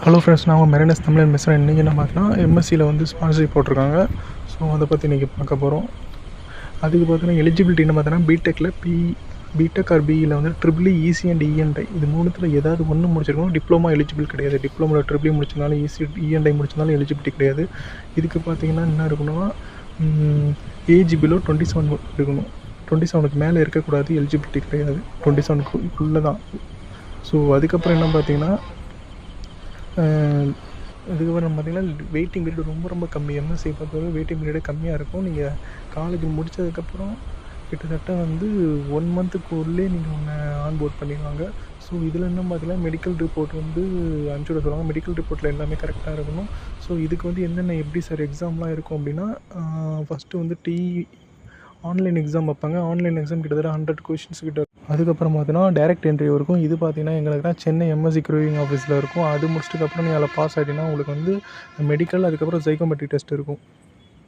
Hello friends, நான் உங்கள் மெரினஸ் தமிழன் பேசுகிறேன். இன்றைக்கி என்ன பார்த்தீங்கன்னா எம்எஸ்சியில் வந்து ஸ்பான்சர்ஷிப் போட்டிருக்காங்க. ஸோ அதை பற்றி இன்றைக்கி பார்க்க போகிறோம். அதுக்கு பார்த்தீங்கன்னா எலிஜிபிலிட்டின்னு பார்த்தீங்கன்னா பிடெக்கில் பிடெக் ஆர் பிஇயில் வந்து ட்ரிபிள் ஈசி அண்ட் இஎன்ஐ இது மூணுத்தில் ஏதாவது ஒன்று முடிச்சிருக்கணும். டிப்ளமா எலிஜிபிள் கிடையாது. டிப்ளமோவில் ட்ரிபிள் முடிச்சிருந்தாலும் இஎன்ஐ முடிச்சிருந்தாலும் எலிஜிபிலிட்டி கிடையாது. இதுக்கு பார்த்தீங்கன்னா என்ன இருக்கணும்னா ஏஜ் பிலோ 27 இருக்கணும். 27க்கு மேலே இருக்கக்கூடாது. எலிஜிபிலிட்டி கிடையாது. 27க்குள்ளே தான். ஸோ அதுக்கப்புறம் என்ன பார்த்தீங்கன்னா இதுக்கப்புறம் பார்த்திங்கன்னா வெயிட்டிங் பீரியட் ரொம்ப கம்மி. எம்எஸ்சி பொறுத்தவரை வெயிட்டிங் பீரியடே கம்மியாக இருக்கும். நீங்கள் காலேஜ் முடித்ததுக்கப்புறம் கிட்டத்தட்ட வந்து 1 மந்த்துக்குள்ளே நீங்கள் ஒன்று ஆன்போர்ட் பண்ணிடுவாங்க. ஸோ இதில் என்ன பார்த்தீங்கன்னா மெடிக்கல் ரிப்போர்ட் வந்து அனுப்பிச்சுட சொல்லுவாங்க. மெடிக்கல் ரிப்போர்ட்டில் எல்லாமே கரெக்டாக இருக்கணும். ஸோ இதுக்கு வந்து என்னென்ன எப்படி சார் எக்ஸாம்லாம் இருக்கும் அப்படின்னா, ஃபஸ்ட்டு வந்து ஆன்லைன் எக்ஸாம் வைப்பாங்க. ஆன்லைன் எக்ஸாம் கிட்டத்தட்ட 100 கொஷின்ஸ் கிட்ட. அதுக்கப்புறம் பார்த்தீங்கன்னா டைரக்ட் இன்டர்வியூ இருக்கும். இது பார்த்தீங்கன்னா எங்களுக்கு தான் சென்னை எம்எஸ்சி க்ரூவிங் ஆஃபீஸில் இருக்கும். அது முடிச்சதுக்கப்புறம் நீங்கள் அதில் பாஸ் ஆகிட்டீங்கன்னா உங்களுக்கு வந்து மெடிக்கல், அதுக்கப்புறம் சைக்கோமெட்ரிக் டெஸ்ட் இருக்கும்.